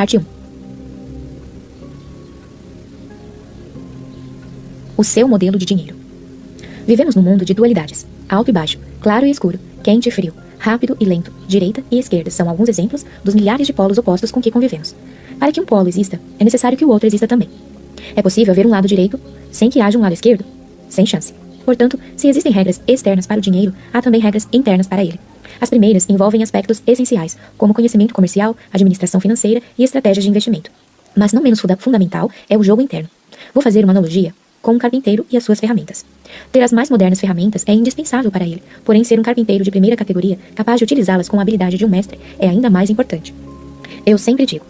Parte 1. O seu modelo de dinheiro. Vivemos num mundo de dualidades, alto e baixo, claro e escuro, quente e frio, rápido e lento, direita e esquerda são alguns exemplos dos milhares de polos opostos com que convivemos. Para que um polo exista, é necessário que o outro exista também. É possível haver um lado direito sem que haja um lado esquerdo? Sem chance. Portanto, se existem regras externas para o dinheiro, há também regras internas para ele. As primeiras envolvem aspectos essenciais, como conhecimento comercial, administração financeira e estratégias de investimento. Mas não menos fundamental é o jogo interno. Vou fazer uma analogia com um carpinteiro e as suas ferramentas. Ter as mais modernas ferramentas é indispensável para ele, porém ser um carpinteiro de primeira categoria, capaz de utilizá-las com a habilidade de um mestre, é ainda mais importante. Eu sempre digo,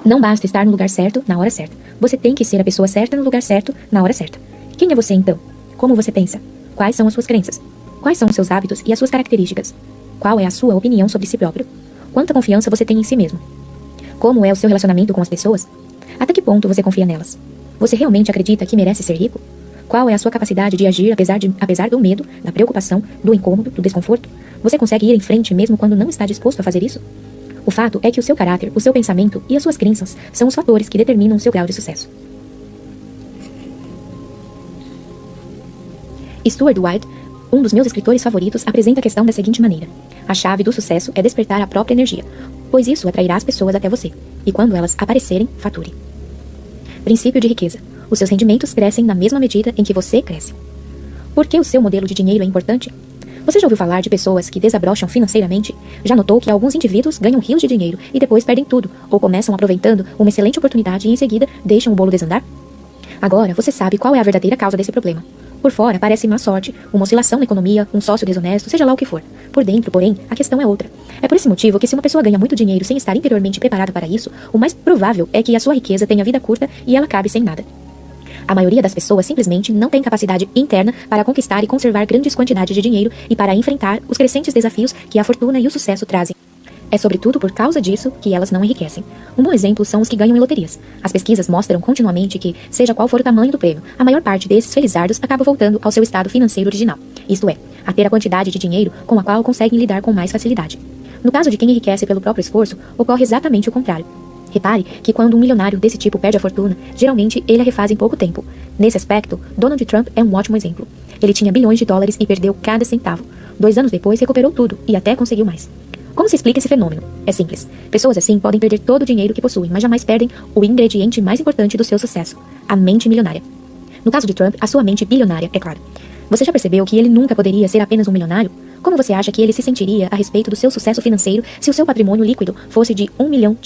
não basta estar no lugar certo, na hora certa. Você tem que ser a pessoa certa no lugar certo, na hora certa. Quem é você então? Como você pensa? Quais são as suas crenças? Quais são os seus hábitos e as suas características? Qual é a sua opinião sobre si próprio? Quanta confiança você tem em si mesmo? Como é o seu relacionamento com as pessoas? Até que ponto você confia nelas? Você realmente acredita que merece ser rico? Qual é a sua capacidade de agir apesar do medo, da preocupação, do incômodo, do desconforto? Você consegue ir em frente mesmo quando não está disposto a fazer isso? O fato é que o seu caráter, o seu pensamento e as suas crenças são os fatores que determinam o seu grau de sucesso. Stuart White, um dos meus escritores favoritos, apresenta a questão da seguinte maneira: a chave do sucesso é despertar a própria energia, pois isso atrairá as pessoas até você, e quando elas aparecerem, fature. Princípio de riqueza. Os seus rendimentos crescem na mesma medida em que você cresce. Por que o seu modelo de dinheiro é importante? Você já ouviu falar de pessoas que desabrocham financeiramente? Já notou que alguns indivíduos ganham rios de dinheiro e depois perdem tudo, ou começam aproveitando uma excelente oportunidade e em seguida deixam o bolo desandar? Agora você sabe qual é a verdadeira causa desse problema. Por fora parece má sorte, uma oscilação na economia, um sócio desonesto, seja lá o que for. Por dentro, porém, a questão é outra. É por esse motivo que se uma pessoa ganha muito dinheiro sem estar interiormente preparada para isso, o mais provável é que a sua riqueza tenha vida curta e ela acabe sem nada. A maioria das pessoas simplesmente não tem capacidade interna para conquistar e conservar grandes quantidades de dinheiro e para enfrentar os crescentes desafios que a fortuna e o sucesso trazem. É sobretudo por causa disso que elas não enriquecem. Um bom exemplo são os que ganham em loterias. As pesquisas mostram continuamente que, seja qual for o tamanho do prêmio, a maior parte desses felizardos acaba voltando ao seu estado financeiro original, isto é, a ter a quantidade de dinheiro com a qual conseguem lidar com mais facilidade. No caso de quem enriquece pelo próprio esforço, ocorre exatamente o contrário. Repare que quando um milionário desse tipo perde a fortuna, geralmente ele a refaz em pouco tempo. Nesse aspecto, Donald Trump é um ótimo exemplo. Ele tinha bilhões de dólares e perdeu cada centavo. 2 anos depois recuperou tudo e até conseguiu mais. Como se explica esse fenômeno? É simples. Pessoas assim podem perder todo o dinheiro que possuem, mas jamais perdem o ingrediente mais importante do seu sucesso, a mente milionária. No caso de Trump, a sua mente bilionária, é claro. Você já percebeu que ele nunca poderia ser apenas um milionário? Como você acha que ele se sentiria a respeito do seu sucesso financeiro se o seu patrimônio líquido fosse de $1 milhão?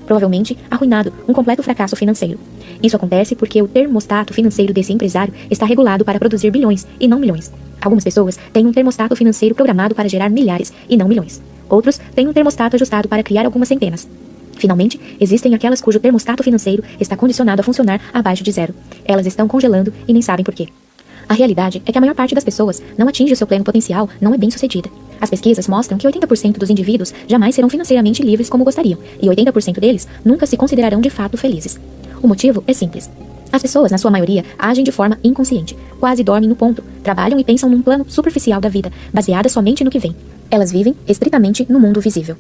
Provavelmente arruinado, um completo fracasso financeiro. Isso acontece porque o termostato financeiro desse empresário está regulado para produzir bilhões e não milhões. Algumas pessoas têm um termostato financeiro programado para gerar milhares e não milhões. Outros têm um termostato ajustado para criar algumas centenas. Finalmente, existem aquelas cujo termostato financeiro está condicionado a funcionar abaixo de 0. Elas estão congelando e nem sabem por quê. A realidade é que a maior parte das pessoas não atinge o seu pleno potencial, não é bem-sucedida. As pesquisas mostram que 80% dos indivíduos jamais serão financeiramente livres como gostariam, e 80% deles nunca se considerarão de fato felizes. O motivo é simples. As pessoas, na sua maioria, agem de forma inconsciente, quase dormem no ponto, trabalham e pensam num plano superficial da vida, baseada somente no que vem. Elas vivem estritamente no mundo visível.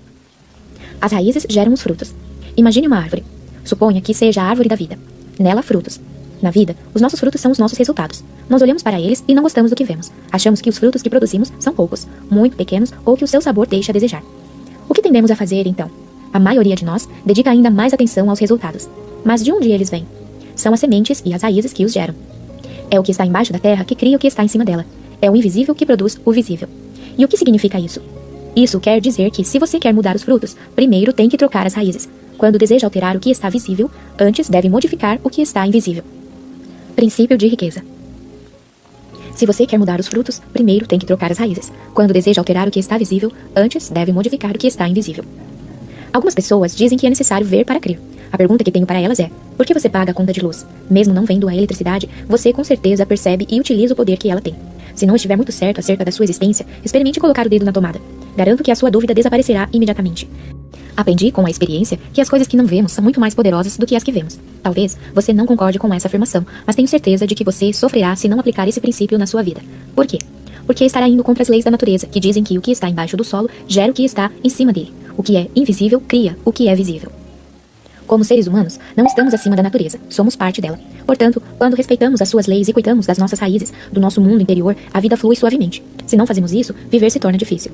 As raízes geram os frutos. Imagine uma árvore. Suponha que seja a árvore da vida. Nela, frutos. Na vida, os nossos frutos são os nossos resultados. Nós olhamos para eles e não gostamos do que vemos. Achamos que os frutos que produzimos são poucos, muito pequenos ou que o seu sabor deixa a desejar. O que tendemos a fazer, então? A maioria de nós dedica ainda mais atenção aos resultados. Mas de onde eles vêm? São as sementes e as raízes que os geram. É o que está embaixo da terra que cria o que está em cima dela. É o invisível que produz o visível. E o que significa isso? Isso quer dizer que, se você quer mudar os frutos, primeiro tem que trocar as raízes. Quando deseja alterar o que está visível, antes deve modificar o que está invisível. Princípio de riqueza. Se você quer mudar os frutos, primeiro tem que trocar as raízes. Quando deseja alterar o que está visível, antes deve modificar o que está invisível. Algumas pessoas dizem que é necessário ver para crer. A pergunta que tenho para elas é: por que você paga a conta de luz? Mesmo não vendo a eletricidade, você com certeza percebe e utiliza o poder que ela tem. Se não estiver muito certo acerca da sua existência, experimente colocar o dedo na tomada. Garanto que a sua dúvida desaparecerá imediatamente. Aprendi com a experiência que as coisas que não vemos são muito mais poderosas do que as que vemos. Talvez você não concorde com essa afirmação, mas tenho certeza de que você sofrerá se não aplicar esse princípio na sua vida. Por quê? Porque estará indo contra as leis da natureza, que dizem que o que está embaixo do solo gera o que está em cima dele. O que é invisível cria o que é visível. Como seres humanos, não estamos acima da natureza, somos parte dela. Portanto, quando respeitamos as suas leis e cuidamos das nossas raízes, do nosso mundo interior, a vida flui suavemente. Se não fazemos isso, viver se torna difícil.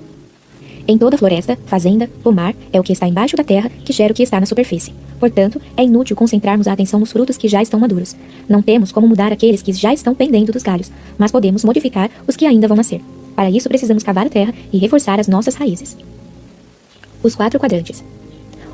Em toda floresta, fazenda, pomar, é o que está embaixo da terra que gera o que está na superfície. Portanto, é inútil concentrarmos a atenção nos frutos que já estão maduros. Não temos como mudar aqueles que já estão pendendo dos galhos, mas podemos modificar os que ainda vão nascer. Para isso, precisamos cavar a terra e reforçar as nossas raízes. Os 4 quadrantes.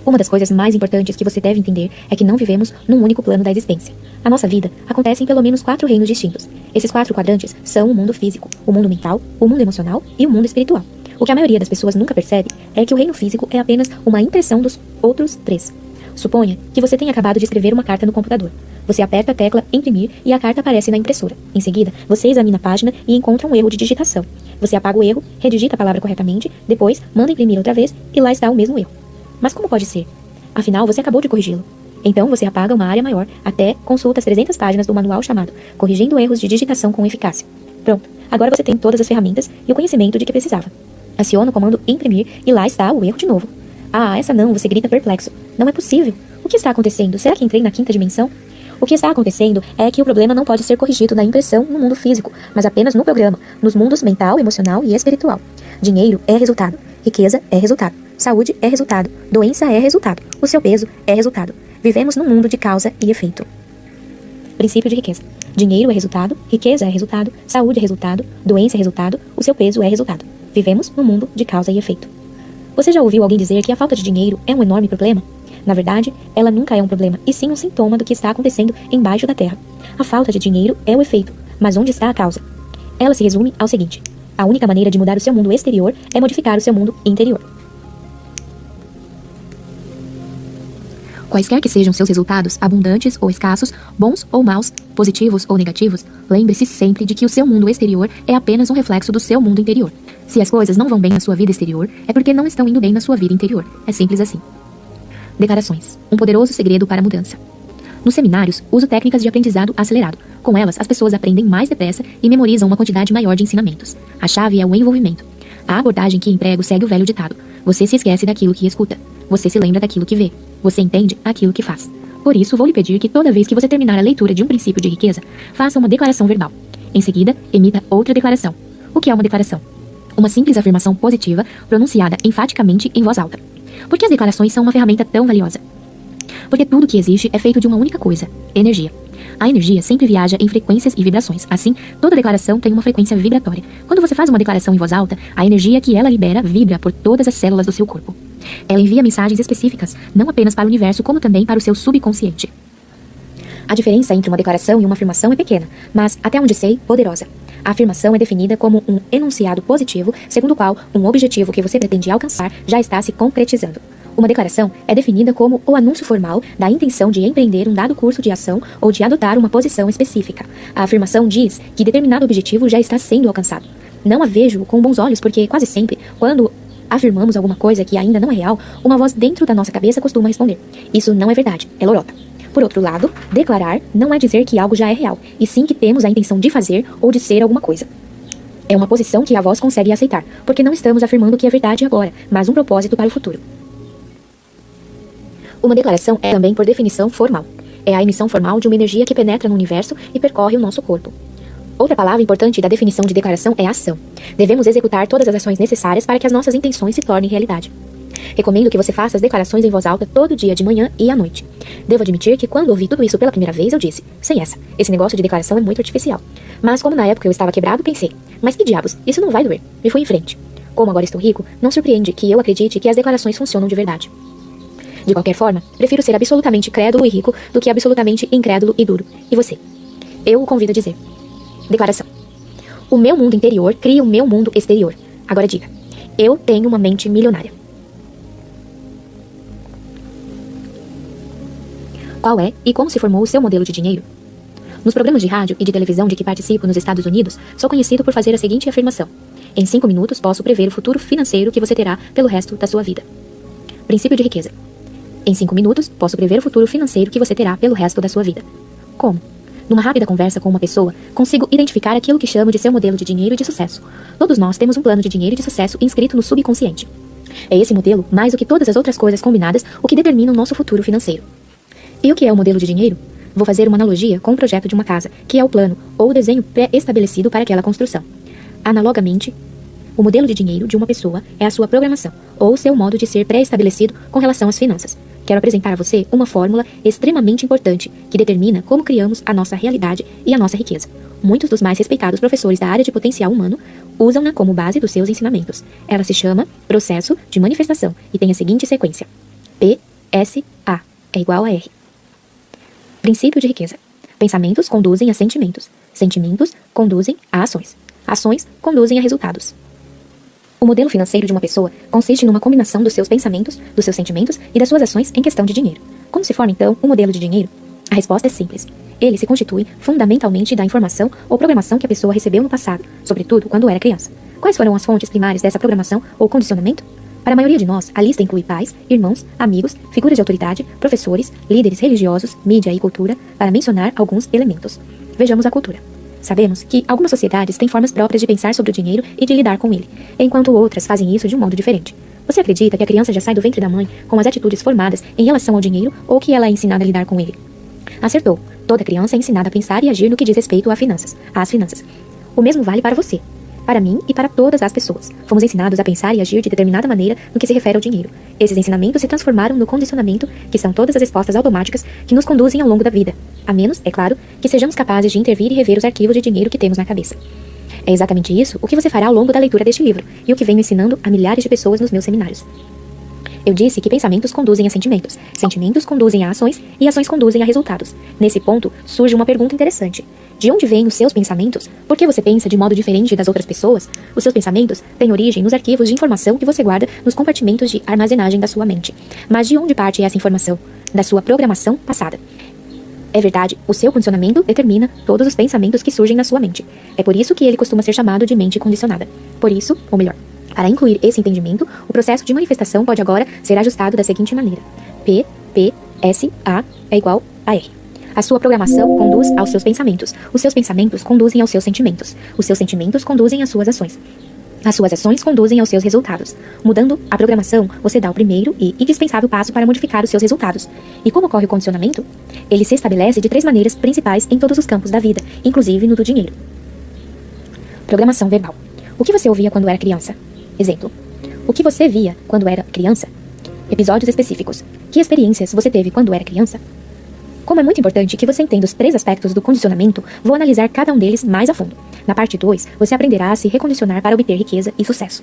Uma das coisas mais importantes que você deve entender é que não vivemos num único plano da existência. A nossa vida acontece em pelo menos 4 reinos distintos. Esses 4 quadrantes são o mundo físico, o mundo mental, o mundo emocional e o mundo espiritual. O que a maioria das pessoas nunca percebe é que o reino físico é apenas uma impressão dos outros 3. Suponha que você tenha acabado de escrever uma carta no computador. Você aperta a tecla imprimir e a carta aparece na impressora. Em seguida, você examina a página e encontra um erro de digitação. Você apaga o erro, redigita a palavra corretamente, depois manda imprimir outra vez e lá está o mesmo erro. Mas como pode ser? Afinal, você acabou de corrigi-lo. Então você apaga uma área maior até consulta as 300 páginas do manual chamado Corrigindo Erros de Digitação com Eficácia. Pronto, agora você tem todas as ferramentas e o conhecimento de que precisava. Aciona o comando imprimir e lá está o erro de novo. Ah, essa não, você grita perplexo. Não é possível. O que está acontecendo? Será que entrei na 5ª dimensão? O que está acontecendo é que o problema não pode ser corrigido na impressão no mundo físico, mas apenas no programa, nos mundos mental, emocional e espiritual. Dinheiro é resultado. Riqueza é resultado. Saúde é resultado. Doença é resultado. O seu peso é resultado. Vivemos num mundo de causa e efeito. Princípio de riqueza. Dinheiro é resultado. Riqueza é resultado. Saúde é resultado. Doença é resultado. O seu peso é resultado. Vivemos num mundo de causa e efeito. Você já ouviu alguém dizer que a falta de dinheiro é um enorme problema? Na verdade, ela nunca é um problema, e sim um sintoma do que está acontecendo embaixo da terra. A falta de dinheiro é o efeito, mas onde está a causa? Ela se resume ao seguinte: a única maneira de mudar o seu mundo exterior é modificar o seu mundo interior. Quaisquer que sejam seus resultados, abundantes ou escassos, bons ou maus, positivos ou negativos, lembre-se sempre de que o seu mundo exterior é apenas um reflexo do seu mundo interior. Se as coisas não vão bem na sua vida exterior, é porque não estão indo bem na sua vida interior. É simples assim. Declarações. Um poderoso segredo para a mudança. Nos seminários, uso técnicas de aprendizado acelerado. Com elas, as pessoas aprendem mais depressa e memorizam uma quantidade maior de ensinamentos. A chave é o envolvimento. A abordagem que emprego segue o velho ditado. Você se esquece daquilo que escuta. Você se lembra daquilo que vê. Você entende aquilo que faz. Por isso, vou lhe pedir que toda vez que você terminar a leitura de um princípio de riqueza, faça uma declaração verbal. Em seguida, emita outra declaração. O que é uma declaração? Uma simples afirmação positiva, pronunciada enfaticamente em voz alta. Por que as declarações são uma ferramenta tão valiosa? Porque tudo que existe é feito de uma única coisa: energia. A energia sempre viaja em frequências e vibrações. Assim, toda declaração tem uma frequência vibratória. Quando você faz uma declaração em voz alta, a energia que ela libera vibra por todas as células do seu corpo. Ela envia mensagens específicas, não apenas para o universo, como também para o seu subconsciente. A diferença entre uma declaração e uma afirmação é pequena, mas, até onde sei, poderosa. A afirmação é definida como um enunciado positivo, segundo o qual um objetivo que você pretende alcançar já está se concretizando. Uma declaração é definida como o anúncio formal da intenção de empreender um dado curso de ação ou de adotar uma posição específica. A afirmação diz que determinado objetivo já está sendo alcançado. Não a vejo com bons olhos porque, quase sempre, quando afirmamos alguma coisa que ainda não é real, uma voz dentro da nossa cabeça costuma responder: isso não é verdade, é lorota. Por outro lado, declarar não é dizer que algo já é real, e sim que temos a intenção de fazer ou de ser alguma coisa. É uma posição que a voz consegue aceitar, porque não estamos afirmando que é verdade agora, mas um propósito para o futuro. Uma declaração é também, por definição, formal. É a emissão formal de uma energia que penetra no universo e percorre o nosso corpo. Outra palavra importante da definição de declaração é ação. Devemos executar todas as ações necessárias para que as nossas intenções se tornem realidade. Recomendo que você faça as declarações em voz alta todo dia de manhã e à noite. Devo admitir que quando ouvi tudo isso pela primeira vez, eu disse: sem essa, esse negócio de declaração é muito artificial. Mas como na época eu estava quebrado, pensei: mas que diabos, isso não vai doer. E fui em frente. Como agora estou rico, não surpreende que eu acredite que as declarações funcionam de verdade. De qualquer forma, prefiro ser absolutamente crédulo e rico do que absolutamente incrédulo e duro. E você? Eu o convido a dizer: declaração. O meu mundo interior cria o meu mundo exterior. Agora diga: eu tenho uma mente milionária. Qual é e como se formou o seu modelo de dinheiro? Nos programas de rádio e de televisão de que participo nos Estados Unidos, sou conhecido por fazer a seguinte afirmação: em 5 minutos posso prever o futuro financeiro que você terá pelo resto da sua vida. Princípio de riqueza. Em 5 minutos posso prever o futuro financeiro que você terá pelo resto da sua vida. Como? Numa rápida conversa com uma pessoa, consigo identificar aquilo que chamo de seu modelo de dinheiro e de sucesso. Todos nós temos um plano de dinheiro e de sucesso inscrito no subconsciente. É esse modelo, mais do que todas as outras coisas combinadas, o que determina o nosso futuro financeiro. E o que é o modelo de dinheiro? Vou fazer uma analogia com o projeto de uma casa, que é o plano ou o desenho pré-estabelecido para aquela construção. Analogamente, o modelo de dinheiro de uma pessoa é a sua programação, ou seu modo de ser pré-estabelecido com relação às finanças. Quero apresentar a você uma fórmula extremamente importante que determina como criamos a nossa realidade e a nossa riqueza. Muitos dos mais respeitados professores da área de potencial humano usam-na como base dos seus ensinamentos. Ela se chama processo de manifestação e tem a seguinte sequência: PSA é igual a R. Princípio de riqueza. Pensamentos conduzem a sentimentos. Sentimentos conduzem a ações. Ações conduzem a resultados. O modelo financeiro de uma pessoa consiste numa combinação dos seus pensamentos, dos seus sentimentos e das suas ações em questão de dinheiro. Como se forma, então, um modelo de dinheiro? A resposta é simples. Ele se constitui fundamentalmente da informação ou programação que a pessoa recebeu no passado, sobretudo quando era criança. Quais foram as fontes primárias dessa programação ou condicionamento? Para a maioria de nós, a lista inclui pais, irmãos, amigos, figuras de autoridade, professores, líderes religiosos, mídia e cultura, para mencionar alguns elementos. Vejamos a cultura. Sabemos que algumas sociedades têm formas próprias de pensar sobre o dinheiro e de lidar com ele, enquanto outras fazem isso de um modo diferente. Você acredita que a criança já sai do ventre da mãe com as atitudes formadas em relação ao dinheiro ou que ela é ensinada a lidar com ele? Acertou. Toda criança é ensinada a pensar e agir no que diz respeito às finanças. O mesmo vale para você, para mim e para todas as pessoas. Fomos ensinados a pensar e agir de determinada maneira no que se refere ao dinheiro. Esses ensinamentos se transformaram no condicionamento, que são todas as respostas automáticas que nos conduzem ao longo da vida. A menos, é claro, que sejamos capazes de intervir e rever os arquivos de dinheiro que temos na cabeça. É exatamente isso o que você fará ao longo da leitura deste livro, e o que venho ensinando a milhares de pessoas nos meus seminários. Eu disse que pensamentos conduzem a sentimentos, sentimentos conduzem a ações e ações conduzem a resultados. Nesse ponto, surge uma pergunta interessante. De onde vêm os seus pensamentos? Por que você pensa de modo diferente das outras pessoas? Os seus pensamentos têm origem nos arquivos de informação que você guarda nos compartimentos de armazenagem da sua mente. Mas de onde parte essa informação? Da sua programação passada. É verdade, o seu condicionamento determina todos os pensamentos que surgem na sua mente. É por isso que ele costuma ser chamado de mente condicionada. Por isso, ou melhor, para incluir esse entendimento, o processo de manifestação pode agora ser ajustado da seguinte maneira: PSA é igual a R. A sua programação conduz aos seus pensamentos. Os seus pensamentos conduzem aos seus sentimentos. Os seus sentimentos conduzem às suas ações. As suas ações conduzem aos seus resultados. Mudando a programação, você dá o primeiro e indispensável passo para modificar os seus resultados. E como ocorre o condicionamento? Ele se estabelece de 3 maneiras principais em todos os campos da vida, inclusive no do dinheiro. Programação verbal. O que você ouvia quando era criança? Exemplo. O que você via quando era criança? Episódios específicos. Que experiências você teve quando era criança? Como é muito importante que você entenda os 3 aspectos do condicionamento, vou analisar cada um deles mais a fundo. Na parte 2, você aprenderá a se recondicionar para obter riqueza e sucesso.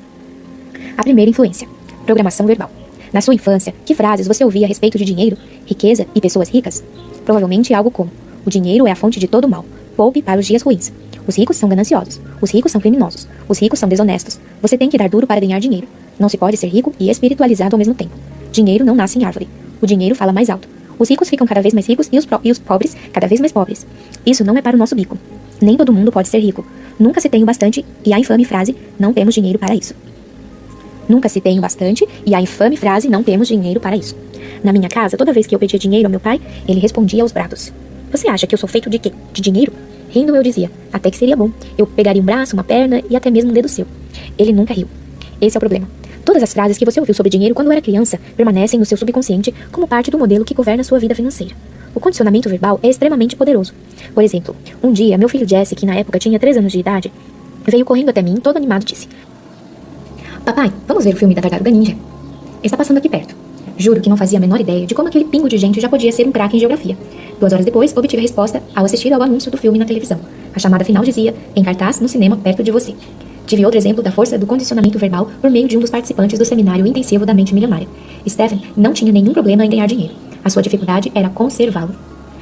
A primeira influência. Programação verbal. Na sua infância, que frases você ouvia a respeito de dinheiro, riqueza e pessoas ricas? Provavelmente algo como: o dinheiro é a fonte de todo o mal. Poupe para os dias ruins. Os ricos são gananciosos. Os ricos são criminosos. Os ricos são desonestos. Você tem que dar duro para ganhar dinheiro. Não se pode ser rico e espiritualizado ao mesmo tempo. Dinheiro não nasce em árvore. O dinheiro fala mais alto. Os ricos ficam cada vez mais ricos e os pobres cada vez mais pobres. Isso não é para o nosso bico. Nem todo mundo pode ser rico. Nunca se tem o bastante e a infame frase: não temos dinheiro para isso. Nunca se tem o bastante e a infame frase: não temos dinheiro para isso. Na minha casa, toda vez que eu pedia dinheiro ao meu pai, ele respondia aos brados: você acha que eu sou feito de quê? De dinheiro? Rindo, eu dizia: até que seria bom. Eu pegaria um braço, uma perna e até mesmo um dedo seu. Ele nunca riu. Esse é o problema. Todas as frases que você ouviu sobre dinheiro quando era criança permanecem no seu subconsciente como parte do modelo que governa a sua vida financeira. O condicionamento verbal é extremamente poderoso. Por exemplo, um dia, meu filho Jesse, que na época tinha 3 anos de idade, veio correndo até mim, todo animado, e disse: papai, vamos ver o filme da Tartaruga Ninja? Está passando aqui perto. Juro que não fazia a menor ideia de como aquele pingo de gente já podia ser um craque em geografia. 2 horas depois, obtive a resposta ao assistir ao anúncio do filme na televisão. A chamada final dizia: em cartaz, no cinema, perto de você. Tive outro exemplo da força do condicionamento verbal por meio de um dos participantes do seminário intensivo da mente milionária. Stephen não tinha nenhum problema em ganhar dinheiro. A sua dificuldade era conservá-lo.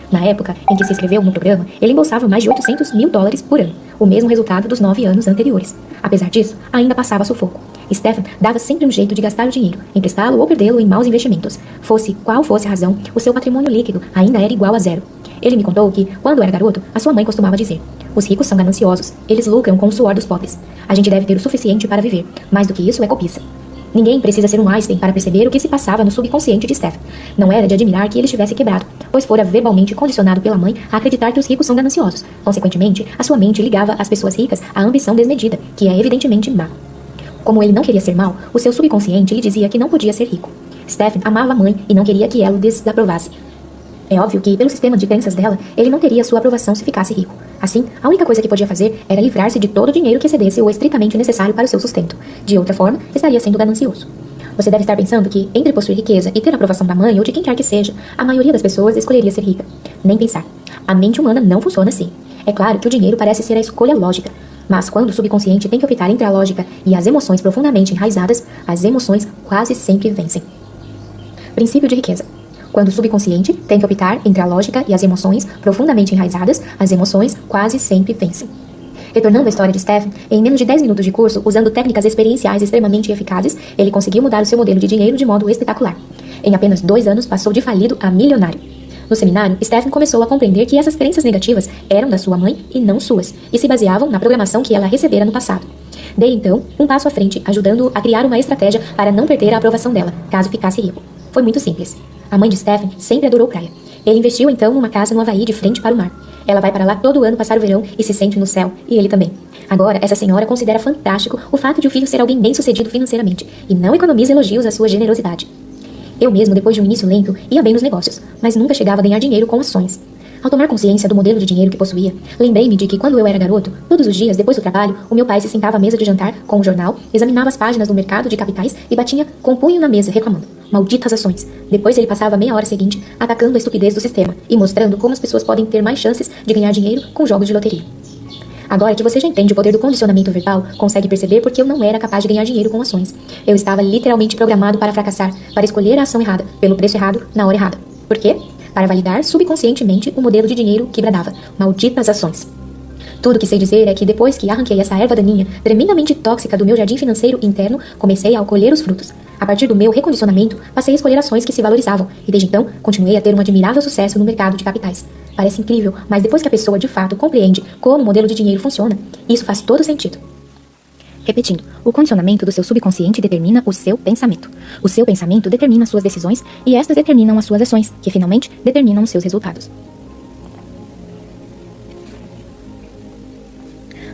Na época em que se inscreveu no programa, ele embolsava mais de $800 mil por ano, o mesmo resultado dos 9 anos anteriores. Apesar disso, ainda passava sufoco. Stephen dava sempre um jeito de gastar o dinheiro, emprestá-lo ou perdê-lo em maus investimentos. Fosse qual fosse a razão, o seu patrimônio líquido ainda era igual a 0. Ele me contou que, quando era garoto, a sua mãe costumava dizer: os ricos são gananciosos, eles lucram com o suor dos pobres. A gente deve ter o suficiente para viver, mais do que isso é cobiça. Ninguém precisa ser um Einstein para perceber o que se passava no subconsciente de Stephen. Não era de admirar que ele estivesse quebrado, pois fora verbalmente condicionado pela mãe a acreditar que os ricos são gananciosos. Consequentemente, a sua mente ligava as pessoas ricas à ambição desmedida, que é evidentemente má. Como ele não queria ser mau, o seu subconsciente lhe dizia que não podia ser rico. Stephen amava a mãe e não queria que ela o desaprovasse. É óbvio que, pelo sistema de crenças dela, ele não teria sua aprovação se ficasse rico. Assim, a única coisa que podia fazer era livrar-se de todo o dinheiro que excedesse o estritamente necessário para o seu sustento. De outra forma, estaria sendo ganancioso. Você deve estar pensando que, entre possuir riqueza e ter a aprovação da mãe ou de quem quer que seja, a maioria das pessoas escolheria ser rica. Nem pensar. A mente humana não funciona assim. É claro que o dinheiro parece ser a escolha lógica, mas quando o subconsciente tem que optar entre a lógica e as emoções profundamente enraizadas, as emoções quase sempre vencem. Princípio de riqueza. Quando o subconsciente tem que optar entre a lógica e as emoções profundamente enraizadas, as emoções quase sempre vencem. Retornando à história de Stephen, em menos de 10 minutos de curso, usando técnicas experienciais extremamente eficazes, ele conseguiu mudar o seu modelo de dinheiro de modo espetacular. Em apenas 2 anos, passou de falido a milionário. No seminário, Stephen começou a compreender que essas crenças negativas eram da sua mãe e não suas, e se baseavam na programação que ela recebera no passado. Dei, então, um passo à frente, ajudando-o a criar uma estratégia para não perder a aprovação dela, caso ficasse rico. Foi muito simples. A mãe de Stephen sempre adorou praia. Ele investiu então numa casa no Havaí de frente para o mar. Ela vai para lá todo ano passar o verão e se sente no céu, e ele também. Agora, essa senhora considera fantástico o fato de o filho ser alguém bem-sucedido financeiramente, e não economiza elogios à sua generosidade. Eu mesmo, depois de um início lento, ia bem nos negócios, mas nunca chegava a ganhar dinheiro com ações. Ao tomar consciência do modelo de dinheiro que possuía, lembrei-me de que quando eu era garoto, todos os dias, depois do trabalho, o meu pai se sentava à mesa de jantar com um jornal, examinava as páginas do mercado de capitais e batia com o punho na mesa, reclamando: malditas ações. Depois ele passava a meia hora seguinte atacando a estupidez do sistema e mostrando como as pessoas podem ter mais chances de ganhar dinheiro com jogos de loteria. Agora que você já entende o poder do condicionamento verbal, consegue perceber porque eu não era capaz de ganhar dinheiro com ações. Eu estava literalmente programado para fracassar, para escolher a ação errada, pelo preço errado, na hora errada. Por quê? Para validar subconscientemente o modelo de dinheiro que bradava: malditas ações. Tudo que sei dizer é que depois que arranquei essa erva daninha, tremendamente tóxica do meu jardim financeiro interno, comecei a colher os frutos. A partir do meu recondicionamento, passei a escolher ações que se valorizavam, e desde então, continuei a ter um admirável sucesso no mercado de capitais. Parece incrível, mas depois que a pessoa de fato compreende como o modelo de dinheiro funciona, isso faz todo sentido. Repetindo, o condicionamento do seu subconsciente determina o seu pensamento. O seu pensamento determina suas decisões e estas determinam as suas ações, que finalmente determinam os seus resultados.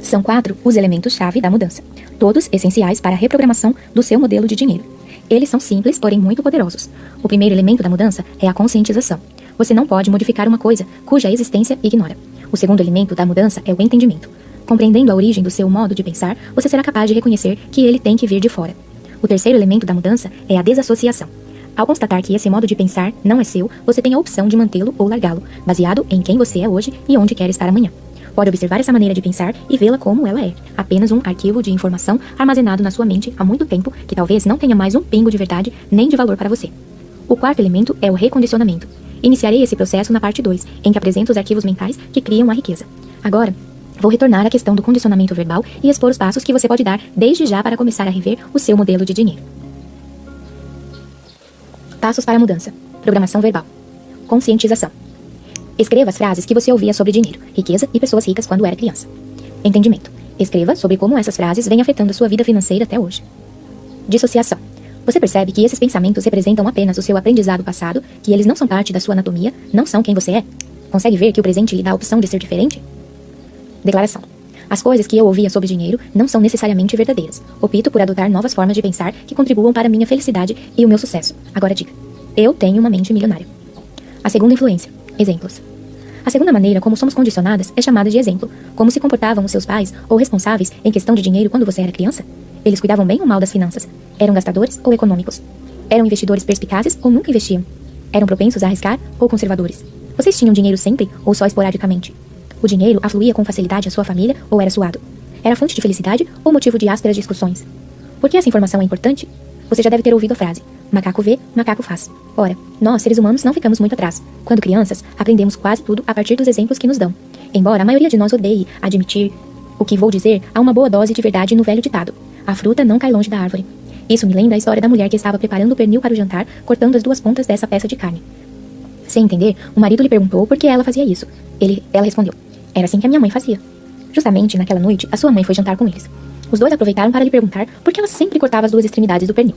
São 4 os elementos-chave da mudança, todos essenciais para a reprogramação do seu modelo de dinheiro. Eles são simples, porém muito poderosos. O primeiro elemento da mudança é a conscientização. Você não pode modificar uma coisa cuja existência ignora. O segundo elemento da mudança é o entendimento. Compreendendo a origem do seu modo de pensar, você será capaz de reconhecer que ele tem que vir de fora. O terceiro elemento da mudança é a desassociação. Ao constatar que esse modo de pensar não é seu, você tem a opção de mantê-lo ou largá-lo, baseado em quem você é hoje e onde quer estar amanhã. Pode observar essa maneira de pensar e vê-la como ela é, apenas um arquivo de informação armazenado na sua mente há muito tempo que talvez não tenha mais um pingo de verdade nem de valor para você. O quarto elemento é o recondicionamento. Iniciarei esse processo na parte 2, em que apresento os arquivos mentais que criam a riqueza. Agora, vou retornar à questão do condicionamento verbal e expor os passos que você pode dar desde já para começar a rever o seu modelo de dinheiro. Passos para a mudança. Programação verbal. Conscientização. Escreva as frases que você ouvia sobre dinheiro, riqueza e pessoas ricas quando era criança. Entendimento. Escreva sobre como essas frases vêm afetando a sua vida financeira até hoje. Dissociação. Você percebe que esses pensamentos representam apenas o seu aprendizado passado, que eles não são parte da sua anatomia, não são quem você é? Consegue ver que o presente lhe dá a opção de ser diferente? Declaração. As coisas que eu ouvia sobre dinheiro não são necessariamente verdadeiras. Opto por adotar novas formas de pensar que contribuam para a minha felicidade e o meu sucesso. Agora diga: eu tenho uma mente milionária. A segunda influência. Exemplos. A segunda maneira como somos condicionadas é chamada de exemplo. Como se comportavam os seus pais ou responsáveis em questão de dinheiro quando você era criança? Eles cuidavam bem ou mal das finanças? Eram gastadores ou econômicos? Eram investidores perspicazes ou nunca investiam? Eram propensos a arriscar ou conservadores? Vocês tinham dinheiro sempre ou só esporadicamente? O dinheiro afluía com facilidade à sua família ou era suado? Era fonte de felicidade ou motivo de ásperas discussões? Por que essa informação é importante? Você já deve ter ouvido a frase: macaco vê, macaco faz. Ora, nós, seres humanos, não ficamos muito atrás. Quando crianças, aprendemos quase tudo a partir dos exemplos que nos dão. Embora a maioria de nós odeie admitir o que vou dizer, há uma boa dose de verdade no velho ditado: a fruta não cai longe da árvore. Isso me lembra a história da mulher que estava preparando o pernil para o jantar, cortando as 2 pontas dessa peça de carne. Sem entender, o marido lhe perguntou por que ela fazia isso. Ela respondeu: era assim que a minha mãe fazia. Justamente naquela noite, a sua mãe foi jantar com eles. Os dois aproveitaram para lhe perguntar por que ela sempre cortava as 2 extremidades do pernil.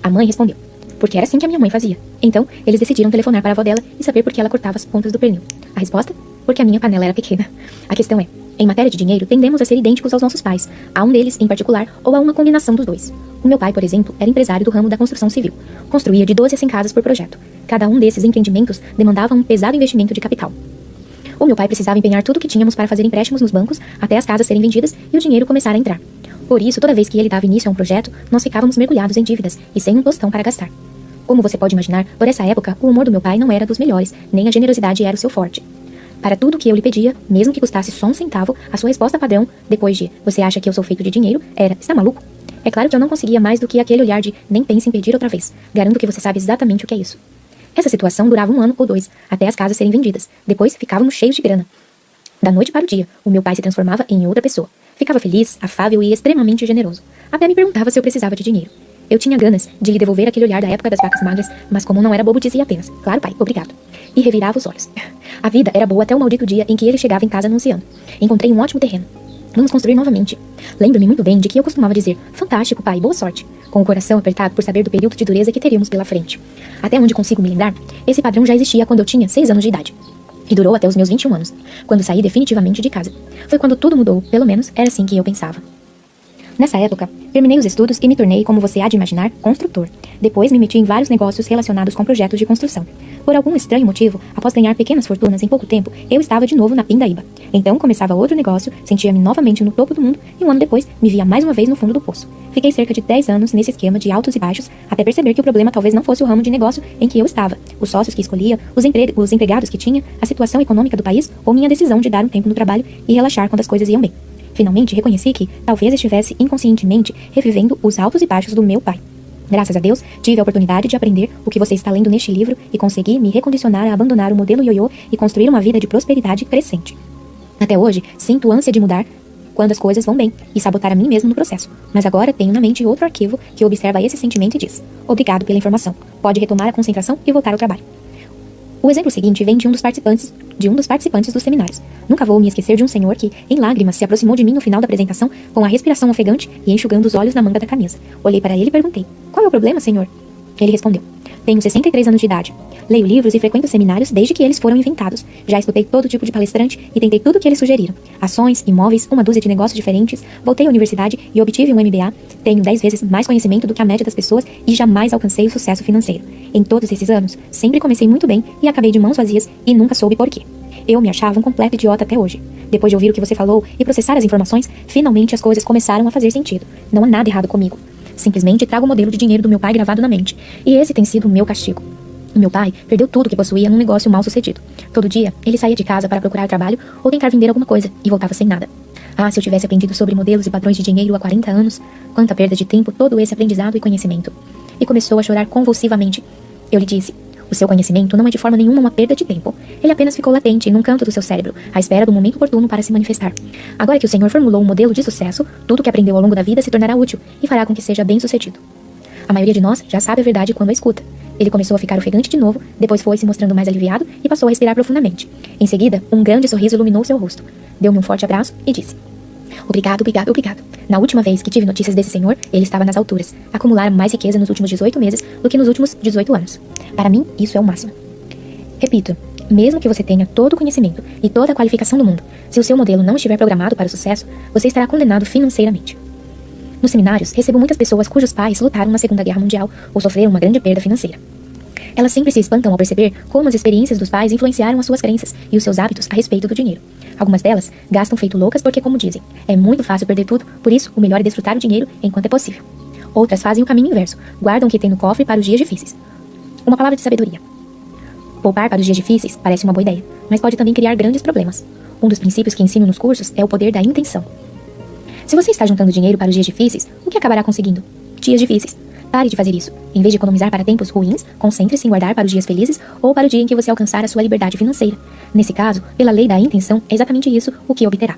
A mãe respondeu: porque era assim que a minha mãe fazia. Então, eles decidiram telefonar para a avó dela e saber por que ela cortava as pontas do pernil. A resposta? Porque a minha panela era pequena. A questão é, em matéria de dinheiro, tendemos a ser idênticos aos nossos pais, a um deles em particular ou a uma combinação dos dois. O meu pai, por exemplo, era empresário do ramo da construção civil. Construía de 12 a 100 casas por projeto. Cada um desses empreendimentos demandava um pesado investimento de capital. O meu pai precisava empenhar tudo o que tínhamos para fazer empréstimos nos bancos até as casas serem vendidas e o dinheiro começar a entrar. Por isso, toda vez que ele dava início a um projeto, nós ficávamos mergulhados em dívidas e sem um tostão para gastar. Como você pode imaginar, por essa época, o humor do meu pai não era dos melhores, nem a generosidade era o seu forte. Para tudo o que eu lhe pedia, mesmo que custasse só um centavo, a sua resposta padrão, depois de "você acha que eu sou feito de dinheiro?", era "está maluco?". É claro que eu não conseguia mais do que aquele olhar de "nem pense em pedir outra vez". Garanto que você sabe exatamente o que é isso. Essa situação durava 1 ano ou 2, até as casas serem vendidas. Depois ficávamos cheios de grana. Da noite para o dia, o meu pai se transformava em outra pessoa. Ficava feliz, afável e extremamente generoso. Até me perguntava se eu precisava de dinheiro. Eu tinha ganas de lhe devolver aquele olhar da época das vacas magras, mas como não era bobo, dizia apenas "claro, pai, obrigado", e revirava os olhos. A vida era boa até o maldito dia em que ele chegava em casa anunciando: "Encontrei um ótimo terreno. Vamos construir novamente". Lembro-me muito bem de que eu costumava dizer: "Fantástico, pai, boa sorte", com o coração apertado por saber do período de dureza que teríamos pela frente. Até onde consigo me lembrar, esse padrão já existia quando eu tinha 6 anos de idade. E durou até os meus 21 anos, quando saí definitivamente de casa. Foi quando tudo mudou, pelo menos era assim que eu pensava. Nessa época, terminei os estudos e me tornei, como você há de imaginar, construtor. Depois me meti em vários negócios relacionados com projetos de construção. Por algum estranho motivo, após ganhar pequenas fortunas em pouco tempo, eu estava de novo na pindaíba. Então começava outro negócio, sentia-me novamente no topo do mundo e 1 ano depois me via mais uma vez no fundo do poço. Fiquei cerca de 10 anos nesse esquema de altos e baixos, até perceber que o problema talvez não fosse o ramo de negócio em que eu estava, os sócios que escolhia, os empregados que tinha, a situação econômica do país ou minha decisão de dar um tempo no trabalho e relaxar quando as coisas iam bem. Finalmente reconheci que talvez estivesse inconscientemente revivendo os altos e baixos do meu pai. Graças a Deus, tive a oportunidade de aprender o que você está lendo neste livro e consegui me recondicionar a abandonar o modelo ioiô e construir uma vida de prosperidade crescente. Até hoje, sinto ânsia de mudar quando as coisas vão bem e sabotar a mim mesmo no processo. Mas agora tenho na mente outro arquivo que observa esse sentimento e diz: "Obrigado pela informação. Pode retomar a concentração e voltar ao trabalho". O exemplo seguinte vem de um dos participantes dos seminários. Nunca vou me esquecer de um senhor que, em lágrimas, se aproximou de mim no final da apresentação, com a respiração ofegante e enxugando os olhos na manga da camisa. Olhei para ele e perguntei: "Qual é o problema, senhor?" Ele respondeu: "Tenho 63 anos de idade. Leio livros e frequento seminários desde que eles foram inventados. Já estudei todo tipo de palestrante e tentei tudo o que eles sugeriram. Ações, imóveis, 1 dúzia de negócios diferentes. Voltei à universidade e obtive um MBA. Tenho 10 vezes mais conhecimento do que a média das pessoas e jamais alcancei o sucesso financeiro. Em todos esses anos, sempre comecei muito bem e acabei de mãos vazias e nunca soube por quê. Eu me achava um completo idiota até hoje. Depois de ouvir o que você falou e processar as informações, finalmente as coisas começaram a fazer sentido. Não há nada errado comigo. Simplesmente trago o modelo de dinheiro do meu pai gravado na mente. E esse tem sido o meu castigo. O meu pai perdeu tudo que possuía num negócio mal sucedido. Todo dia, ele saía de casa para procurar trabalho ou tentar vender alguma coisa e voltava sem nada. Ah, se eu tivesse aprendido sobre modelos e padrões de dinheiro há 40 anos, quanta perda de tempo todo esse aprendizado e conhecimento. E começou a chorar convulsivamente. Eu lhe disse: "O seu conhecimento não é de forma nenhuma uma perda de tempo. Ele apenas ficou latente num canto do seu cérebro, à espera do momento oportuno para se manifestar. Agora que o Senhor formulou um modelo de sucesso, tudo que aprendeu ao longo da vida se tornará útil e fará com que seja bem-sucedido. A maioria de nós já sabe a verdade quando a escuta." Ele começou a ficar ofegante de novo, depois foi se mostrando mais aliviado e passou a respirar profundamente. Em seguida, um grande sorriso iluminou seu rosto. Deu-me um forte abraço e disse: "Obrigado, obrigado, obrigado. Na última vez que tive notícias desse senhor, ele estava nas alturas. Acumularam mais riqueza nos últimos 18 meses do que nos últimos 18 anos. Para mim, isso é o máximo." Repito, mesmo que você tenha todo o conhecimento e toda a qualificação do mundo, se o seu modelo não estiver programado para o sucesso, você estará condenado financeiramente. Nos seminários, recebo muitas pessoas cujos pais lutaram na Segunda Guerra Mundial ou sofreram uma grande perda financeira. Elas sempre se espantam ao perceber como as experiências dos pais influenciaram as suas crenças e os seus hábitos a respeito do dinheiro. Algumas delas gastam feito loucas porque, como dizem, é muito fácil perder tudo, por isso o melhor é desfrutar o dinheiro enquanto é possível. Outras fazem o caminho inverso, guardam o que tem no cofre para os dias difíceis. Uma palavra de sabedoria: poupar para os dias difíceis parece uma boa ideia, mas pode também criar grandes problemas. Um dos princípios que ensino nos cursos é o poder da intenção. Se você está juntando dinheiro para os dias difíceis, o que acabará conseguindo? Dias difíceis. Pare de fazer isso. Em vez de economizar para tempos ruins, concentre-se em guardar para os dias felizes ou para o dia em que você alcançar a sua liberdade financeira. Nesse caso, pela lei da intenção, é exatamente isso o que obterá.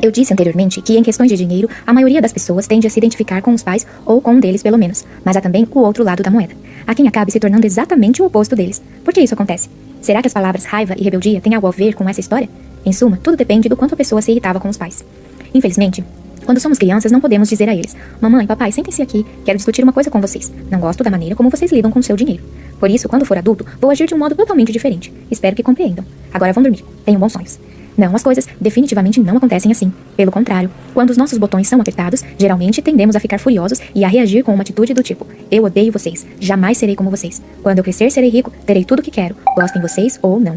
Eu disse anteriormente que, em questões de dinheiro, a maioria das pessoas tende a se identificar com os pais ou com um deles, pelo menos. Mas há também o outro lado da moeda. Há quem acabe se tornando exatamente o oposto deles. Por que isso acontece? Será que as palavras raiva e rebeldia têm algo a ver com essa história? Em suma, tudo depende do quanto a pessoa se irritava com os pais. Infelizmente, quando somos crianças, não podemos dizer a eles: "Mamãe, papai, sentem-se aqui, quero discutir uma coisa com vocês. Não gosto da maneira como vocês lidam com o seu dinheiro. Por isso, quando for adulto, vou agir de um modo totalmente diferente. Espero que compreendam. Agora vão dormir. Tenham bons sonhos." Não, as coisas definitivamente não acontecem assim. Pelo contrário, quando os nossos botões são apertados, geralmente tendemos a ficar furiosos e a reagir com uma atitude do tipo: eu odeio vocês, jamais serei como vocês. Quando eu crescer, serei rico, terei tudo o que quero, gostem vocês ou não.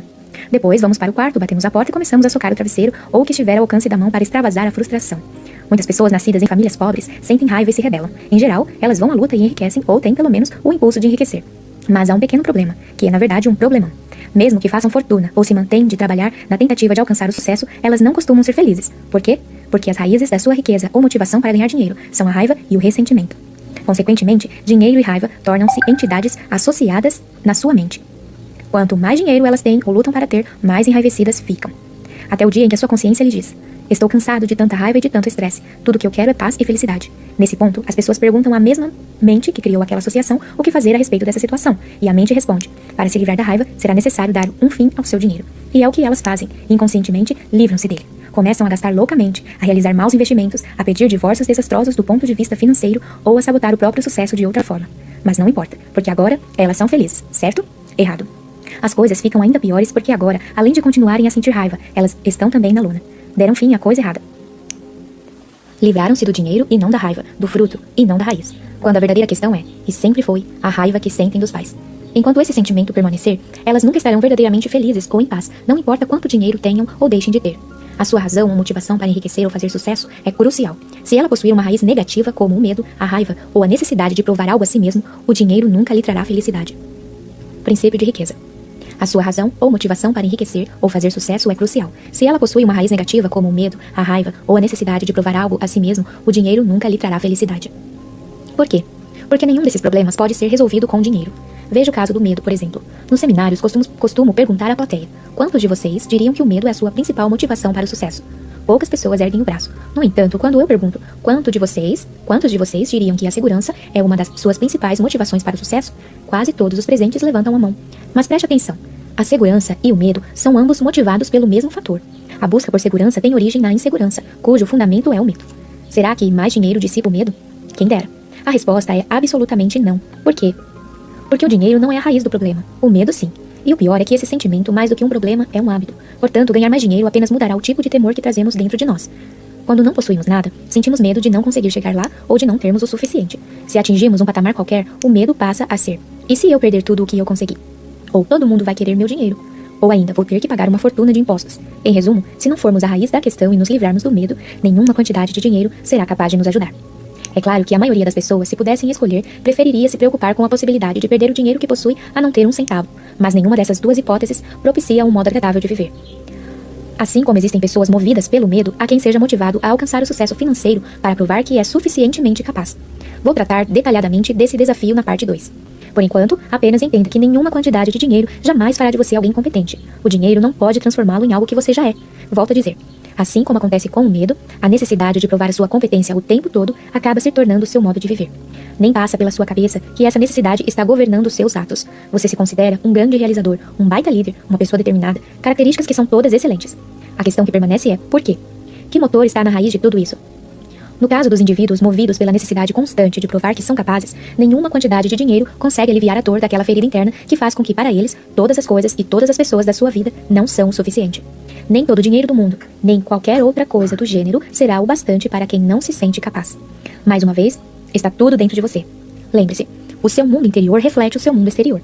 Depois vamos para o quarto, batemos a porta e começamos a socar o travesseiro ou o que estiver ao alcance da mão para extravasar a frustração. Muitas pessoas nascidas em famílias pobres sentem raiva e se rebelam. Em geral, elas vão à luta e enriquecem ou têm pelo menos o impulso de enriquecer. Mas há um pequeno problema, que é na verdade um problemão. Mesmo que façam fortuna ou se mantêm de trabalhar na tentativa de alcançar o sucesso, elas não costumam ser felizes. Por quê? Porque as raízes da sua riqueza ou motivação para ganhar dinheiro são a raiva e o ressentimento. Consequentemente, dinheiro e raiva tornam-se entidades associadas na sua mente. Quanto mais dinheiro elas têm ou lutam para ter, mais enraivecidas ficam. Até o dia em que a sua consciência lhe diz: estou cansado de tanta raiva e de tanto estresse. Tudo o que eu quero é paz e felicidade. Nesse ponto, as pessoas perguntam à mesma mente que criou aquela associação o que fazer a respeito dessa situação. E a mente responde: para se livrar da raiva, será necessário dar um fim ao seu dinheiro. E é o que elas fazem. Inconscientemente, livram-se dele. Começam a gastar loucamente, a realizar maus investimentos, a pedir divórcios desastrosos do ponto de vista financeiro ou a sabotar o próprio sucesso de outra forma. Mas não importa, porque agora elas são felizes, certo? Errado. As coisas ficam ainda piores porque agora, além de continuarem a sentir raiva, elas estão também na lona. Deram fim à coisa errada. Livraram-se do dinheiro e não da raiva, do fruto e não da raiz. Quando a verdadeira questão é, e sempre foi, a raiva que sentem dos pais. Enquanto esse sentimento permanecer, elas nunca estarão verdadeiramente felizes ou em paz, não importa quanto dinheiro tenham ou deixem de ter. A sua razão ou motivação para enriquecer ou fazer sucesso é crucial. Se ela possuir uma raiz negativa como o medo, a raiva ou a necessidade de provar algo a si mesmo, o dinheiro nunca lhe trará felicidade. Princípio de riqueza. A sua razão ou motivação para enriquecer ou fazer sucesso é crucial. Se ela possui uma raiz negativa como o medo, a raiva ou a necessidade de provar algo a si mesmo, o dinheiro nunca lhe trará felicidade. Por quê? Porque nenhum desses problemas pode ser resolvido com dinheiro. Veja o caso do medo, por exemplo. Nos seminários, costumo perguntar à plateia: quantos de vocês diriam que o medo é a sua principal motivação para o sucesso? Poucas pessoas erguem o braço. No entanto, quando eu pergunto quantos de vocês diriam que a segurança é uma das suas principais motivações para o sucesso, quase todos os presentes levantam a mão. Mas preste atenção. A segurança e o medo são ambos motivados pelo mesmo fator. A busca por segurança tem origem na insegurança, cujo fundamento é o medo. Será que mais dinheiro dissipa o medo? Quem dera. A resposta é absolutamente não. Por quê? Porque o dinheiro não é a raiz do problema. O medo, sim. E o pior é que esse sentimento, mais do que um problema, é um hábito. Portanto, ganhar mais dinheiro apenas mudará o tipo de temor que trazemos dentro de nós. Quando não possuímos nada, sentimos medo de não conseguir chegar lá ou de não termos o suficiente. Se atingirmos um patamar qualquer, o medo passa a ser: e se eu perder tudo o que eu consegui? Ou todo mundo vai querer meu dinheiro. Ou ainda vou ter que pagar uma fortuna de impostos. Em resumo, se não formos à raiz da questão e nos livrarmos do medo, nenhuma quantidade de dinheiro será capaz de nos ajudar. É claro que a maioria das pessoas, se pudessem escolher, preferiria se preocupar com a possibilidade de perder o dinheiro que possui a não ter um centavo. Mas nenhuma dessas duas hipóteses propicia um modo agradável de viver. Assim como existem pessoas movidas pelo medo, há quem seja motivado a alcançar o sucesso financeiro para provar que é suficientemente capaz. Vou tratar detalhadamente desse desafio na parte 2. Por enquanto, apenas entenda que nenhuma quantidade de dinheiro jamais fará de você alguém competente. O dinheiro não pode transformá-lo em algo que você já é. Volto a dizer. Assim como acontece com o medo, a necessidade de provar a sua competência o tempo todo acaba se tornando seu modo de viver. Nem passa pela sua cabeça que essa necessidade está governando seus atos. Você se considera um grande realizador, um baita líder, uma pessoa determinada, características que são todas excelentes. A questão que permanece é: por quê? Que motor está na raiz de tudo isso? No caso dos indivíduos movidos pela necessidade constante de provar que são capazes, nenhuma quantidade de dinheiro consegue aliviar a dor daquela ferida interna que faz com que, para eles, todas as coisas e todas as pessoas da sua vida não são o suficiente. Nem todo o dinheiro do mundo, nem qualquer outra coisa do gênero será o bastante para quem não se sente capaz. Mais uma vez, está tudo dentro de você. Lembre-se, o seu mundo interior reflete o seu mundo exterior.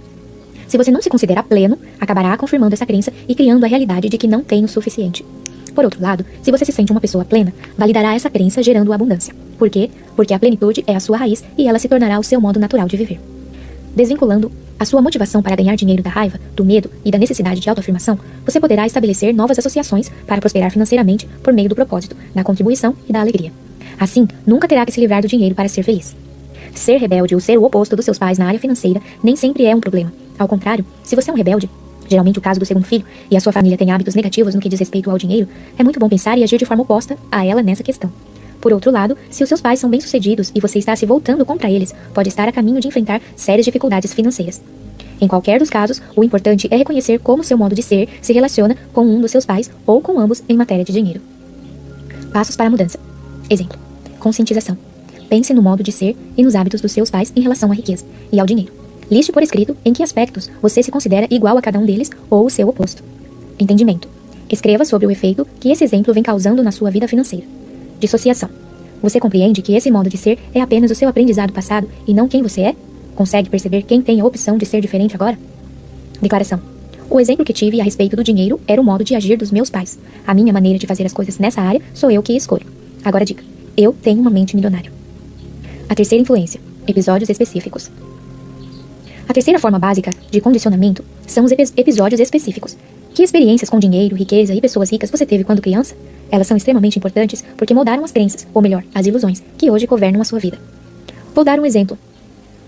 Se você não se considera pleno, acabará confirmando essa crença e criando a realidade de que não tem o suficiente. Por outro lado, se você se sente uma pessoa plena, validará essa crença gerando abundância. Por quê? Porque a plenitude é a sua raiz e ela se tornará o seu modo natural de viver. Desvinculando a sua motivação para ganhar dinheiro da raiva, do medo e da necessidade de autoafirmação, você poderá estabelecer novas associações para prosperar financeiramente por meio do propósito, da contribuição e da alegria. Assim, nunca terá que se livrar do dinheiro para ser feliz. Ser rebelde ou ser o oposto dos seus pais na área financeira nem sempre é um problema. Ao contrário, se você é um rebelde, geralmente o caso do segundo filho, e a sua família tem hábitos negativos no que diz respeito ao dinheiro, é muito bom pensar e agir de forma oposta a ela nessa questão. Por outro lado, se os seus pais são bem-sucedidos e você está se voltando contra eles, pode estar a caminho de enfrentar sérias dificuldades financeiras. Em qualquer dos casos, o importante é reconhecer como seu modo de ser se relaciona com um dos seus pais ou com ambos em matéria de dinheiro. Passos para a mudança. Exemplo. Conscientização. Pense no modo de ser e nos hábitos dos seus pais em relação à riqueza e ao dinheiro. Liste por escrito em que aspectos você se considera igual a cada um deles ou o seu oposto. Entendimento. Escreva sobre o efeito que esse exemplo vem causando na sua vida financeira. Dissociação. Você compreende que esse modo de ser é apenas o seu aprendizado passado e não quem você é? Consegue perceber quem tem a opção de ser diferente agora? Declaração. O exemplo que tive a respeito do dinheiro era o modo de agir dos meus pais. A minha maneira de fazer as coisas nessa área sou eu que escolho. Agora diga. Eu tenho uma mente milionária. A terceira influência. Episódios específicos. A terceira forma básica de condicionamento são os episódios específicos. Que experiências com dinheiro, riqueza e pessoas ricas você teve quando criança? Elas são extremamente importantes porque moldaram as crenças, ou melhor, as ilusões, que hoje governam a sua vida. Vou dar um exemplo.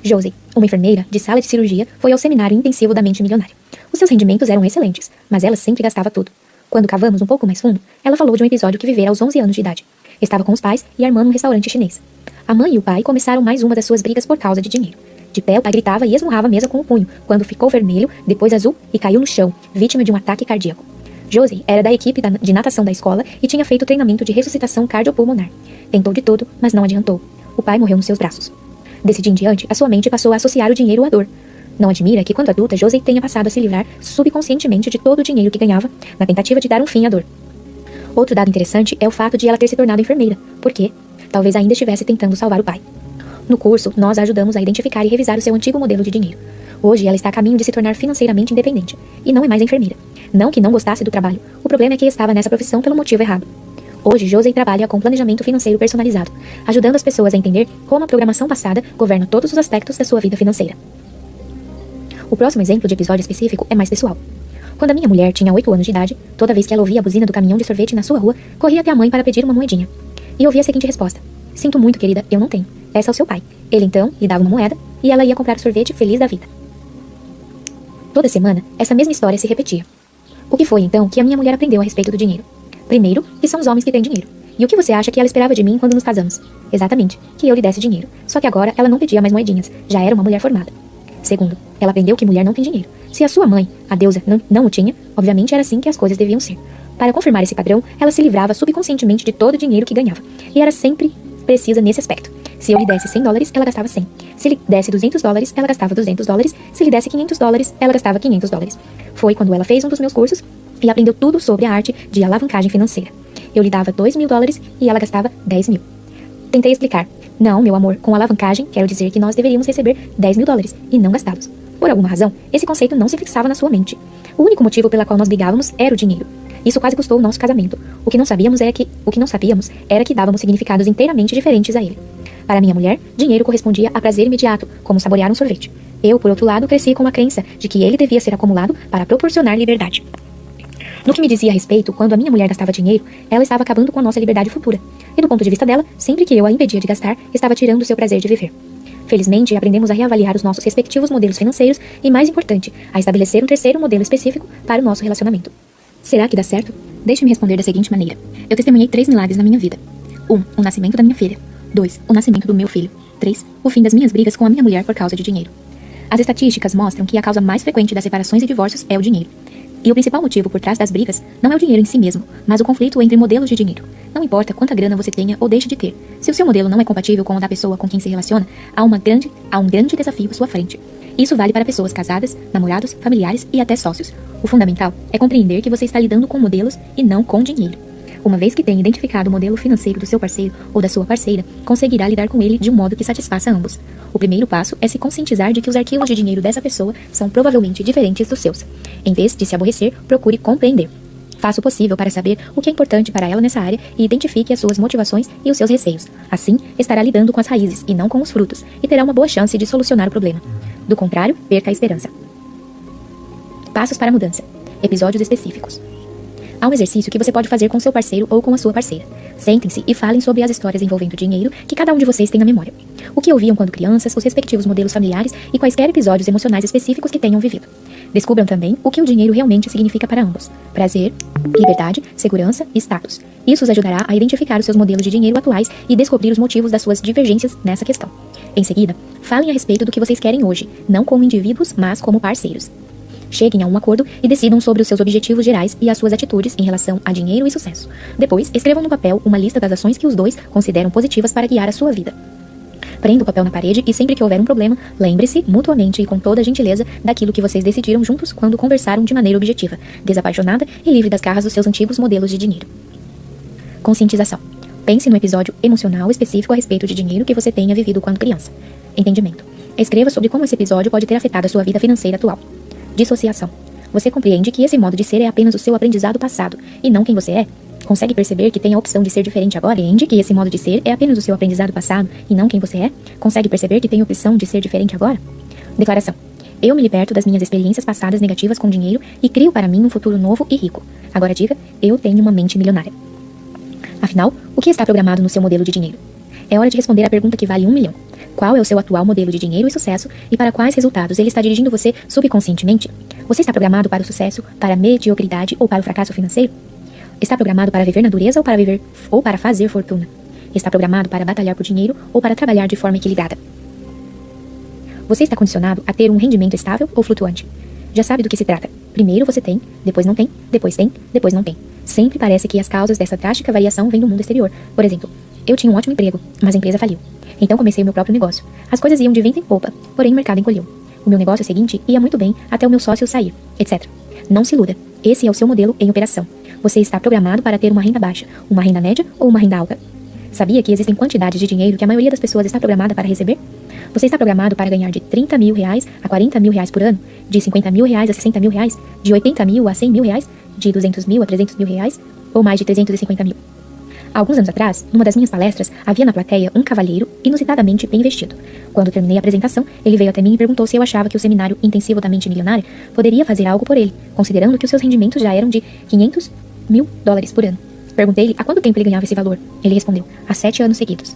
Josie, uma enfermeira de sala de cirurgia, foi ao seminário intensivo da mente milionária. Os seus rendimentos eram excelentes, mas ela sempre gastava tudo. Quando cavamos um pouco mais fundo, ela falou de um episódio que vivera aos 11 anos de idade. Estava com os pais e a irmã num restaurante chinês. A mãe e o pai começaram mais uma das suas brigas por causa de dinheiro. De pé, o pai gritava e esmurrava a mesa com o punho, quando ficou vermelho, depois azul e caiu no chão, vítima de um ataque cardíaco. Josie era da equipe de natação da escola e tinha feito treinamento de ressuscitação cardiopulmonar. Tentou de tudo, mas não adiantou. O pai morreu nos seus braços. Desse dia em diante, a sua mente passou a associar o dinheiro à dor. Não admira que, quando adulta, Josie tenha passado a se livrar subconscientemente de todo o dinheiro que ganhava, na tentativa de dar um fim à dor. Outro dado interessante é o fato de ela ter se tornado enfermeira. Por quê? Talvez ainda estivesse tentando salvar o pai. No curso, nós a ajudamos a identificar e revisar o seu antigo modelo de dinheiro. Hoje, ela está a caminho de se tornar financeiramente independente. E não é mais enfermeira. Não que não gostasse do trabalho. O problema é que estava nessa profissão pelo motivo errado. Hoje, Josie trabalha com planejamento financeiro personalizado, ajudando as pessoas a entender como a programação passada governa todos os aspectos da sua vida financeira. O próximo exemplo de episódio específico é mais pessoal. Quando a minha mulher tinha 8 anos de idade, toda vez que ela ouvia a buzina do caminhão de sorvete na sua rua, corria até a mãe para pedir uma moedinha. E ouvia a seguinte resposta: "Sinto muito, querida, eu não tenho. Peça ao seu pai." Ele então lhe dava uma moeda e ela ia comprar o sorvete feliz da vida. Toda semana, essa mesma história se repetia. O que foi então que a minha mulher aprendeu a respeito do dinheiro? Primeiro, que são os homens que têm dinheiro. E o que você acha que ela esperava de mim quando nos casamos? Exatamente, que eu lhe desse dinheiro. Só que agora ela não pedia mais moedinhas, já era uma mulher formada. Segundo, ela aprendeu que mulher não tem dinheiro. Se a sua mãe, a deusa, não o tinha, obviamente era assim que as coisas deviam ser. Para confirmar esse padrão, ela se livrava subconscientemente de todo o dinheiro que ganhava. E era sempre precisa nesse aspecto. Se eu lhe desse $100, ela gastava 100. Se lhe desse $200, ela gastava $200. Se lhe desse $500, ela gastava $500. Foi quando ela fez um dos meus cursos e aprendeu tudo sobre a arte de alavancagem financeira. Eu lhe dava $2.000 e ela gastava 10.000. Tentei explicar. Não, meu amor, com alavancagem, quero dizer que nós deveríamos receber $10.000 e não gastá-los. Por alguma razão, esse conceito não se fixava na sua mente. O único motivo pela qual nós brigávamos era o dinheiro. Isso quase custou o nosso casamento. O que não sabíamos era que dávamos significados inteiramente diferentes a ele. Para minha mulher, dinheiro correspondia a prazer imediato, como saborear um sorvete. Eu, por outro lado, cresci com a crença de que ele devia ser acumulado para proporcionar liberdade. No que me dizia a respeito, quando a minha mulher gastava dinheiro, ela estava acabando com a nossa liberdade futura. E do ponto de vista dela, sempre que eu a impedia de gastar, estava tirando o seu prazer de viver. Felizmente, aprendemos a reavaliar os nossos respectivos modelos financeiros e, mais importante, a estabelecer um terceiro modelo específico para o nosso relacionamento. Será que dá certo? Deixe-me responder da seguinte maneira. Eu testemunhei 3 milagres na minha vida. 1. O nascimento da minha filha. 2. O nascimento do meu filho. 3. O fim das minhas brigas com a minha mulher por causa de dinheiro. As estatísticas mostram que a causa mais frequente das separações e divórcios é o dinheiro. E o principal motivo por trás das brigas não é o dinheiro em si mesmo, mas o conflito entre modelos de dinheiro. Não importa quanta grana você tenha ou deixe de ter. Se o seu modelo não é compatível com o da pessoa com quem se relaciona, há um grande desafio à sua frente. Isso vale para pessoas casadas, namorados, familiares e até sócios. O fundamental é compreender que você está lidando com modelos e não com dinheiro. Uma vez que tenha identificado o modelo financeiro do seu parceiro ou da sua parceira, conseguirá lidar com ele de um modo que satisfaça ambos. O primeiro passo é se conscientizar de que os arquivos de dinheiro dessa pessoa são provavelmente diferentes dos seus. Em vez de se aborrecer, procure compreender. Faça o possível para saber o que é importante para ela nessa área e identifique as suas motivações e os seus receios. Assim, estará lidando com as raízes e não com os frutos, e terá uma boa chance de solucionar o problema. Do contrário, perca a esperança. Passos para a mudança. Episódios específicos. Há um exercício que você pode fazer com seu parceiro ou com a sua parceira. Sentem-se e falem sobre as histórias envolvendo dinheiro que cada um de vocês tem na memória. O que ouviam quando crianças, os respectivos modelos familiares e quaisquer episódios emocionais específicos que tenham vivido. Descubram também o que o dinheiro realmente significa para ambos. Prazer, liberdade, segurança e status. Isso os ajudará a identificar os seus modelos de dinheiro atuais e descobrir os motivos das suas divergências nessa questão. Em seguida, falem a respeito do que vocês querem hoje, não como indivíduos, mas como parceiros. Cheguem a um acordo e decidam sobre os seus objetivos gerais e as suas atitudes em relação a dinheiro e sucesso. Depois, escrevam no papel uma lista das ações que os dois consideram positivas para guiar a sua vida. Prenda o papel na parede e sempre que houver um problema, lembre-se, mutuamente e com toda a gentileza, daquilo que vocês decidiram juntos quando conversaram de maneira objetiva, desapaixonada e livre das garras dos seus antigos modelos de dinheiro. Conscientização. Pense no episódio emocional específico a respeito de dinheiro que você tenha vivido quando criança. Entendimento. Escreva sobre como esse episódio pode ter afetado a sua vida financeira atual. Dissociação. Você compreende que esse modo de ser é apenas o seu aprendizado passado, e não quem você é? Consegue perceber que tem a opção de ser diferente agora? Compreende que esse modo de ser é apenas o seu aprendizado passado, e não quem você é? Consegue perceber que tem a opção de ser diferente agora? Declaração. Eu me liberto das minhas experiências passadas negativas com dinheiro e crio para mim um futuro novo e rico. Agora diga, eu tenho uma mente milionária. Afinal, o que está programado no seu modelo de dinheiro? É hora de responder a pergunta que vale 1 milhão. Qual é o seu atual modelo de dinheiro e sucesso e para quais resultados ele está dirigindo você subconscientemente? Você está programado para o sucesso, para a mediocridade ou para o fracasso financeiro? Está programado para viver na dureza ou para fazer fortuna? Está programado para batalhar por dinheiro ou para trabalhar de forma equilibrada? Você está condicionado a ter um rendimento estável ou flutuante? Já sabe do que se trata. Primeiro você tem, depois não tem, depois não tem. Sempre parece que as causas dessa drástica variação vêm do mundo exterior. Por exemplo, eu tinha um ótimo emprego, mas a empresa faliu. Então comecei o meu próprio negócio. As coisas iam de vento em popa, porém o mercado encolheu. O meu negócio seguinte ia muito bem até o meu sócio sair, etc. Não se iluda. Esse é o seu modelo em operação. Você está programado para ter uma renda baixa, uma renda média ou uma renda alta. Sabia que existem quantidades de dinheiro que a maioria das pessoas está programada para receber? Você está programado para ganhar de 30 mil reais a 40 mil reais por ano, de 50 mil reais a 60 mil reais, de 80 mil a 100 mil reais, de 200 mil a 300 mil reais, ou mais de 350 mil. Há alguns anos atrás, numa das minhas palestras, havia na plateia um cavalheiro inusitadamente bem vestido. Quando terminei a apresentação, ele veio até mim e perguntou se eu achava que o seminário intensivo da mente milionária poderia fazer algo por ele, considerando que os seus rendimentos já eram de 500 mil dólares por ano. Perguntei-lhe há quanto tempo ele ganhava esse valor. Ele respondeu, há 7 anos seguidos.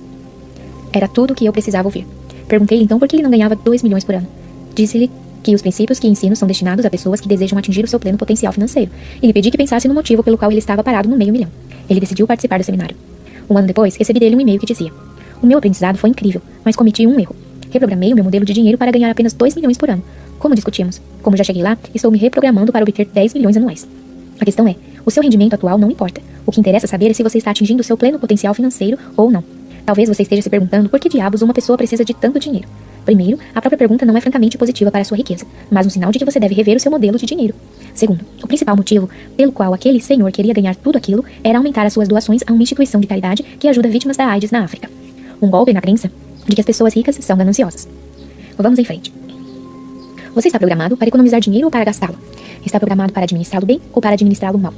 Era tudo o que eu precisava ouvir. Perguntei-lhe então por que ele não ganhava 2 milhões por ano. Disse-lhe que os princípios que ensino são destinados a pessoas que desejam atingir o seu pleno potencial financeiro, e lhe pedi que pensasse no motivo pelo qual ele estava parado no meio milhão. Ele decidiu participar do seminário. 1 ano depois, recebi dele um e-mail que dizia: o meu aprendizado foi incrível, mas cometi um erro. Reprogramei o meu modelo de dinheiro para ganhar apenas 2 milhões por ano. Como discutimos, como já cheguei lá, estou me reprogramando para obter 10 milhões anuais. A questão é, o seu rendimento atual não importa. O que interessa saber é se você está atingindo o seu pleno potencial financeiro ou não. Talvez você esteja se perguntando por que diabos uma pessoa precisa de tanto dinheiro. Primeiro, a própria pergunta não é francamente positiva para a sua riqueza, mas um sinal de que você deve rever o seu modelo de dinheiro. Segundo, o principal motivo pelo qual aquele senhor queria ganhar tudo aquilo era aumentar as suas doações a uma instituição de caridade que ajuda vítimas da AIDS na África. Um golpe na crença de que as pessoas ricas são gananciosas. Vamos em frente. Você está programado para economizar dinheiro ou para gastá-lo? Está programado para administrá-lo bem ou para administrá-lo mal?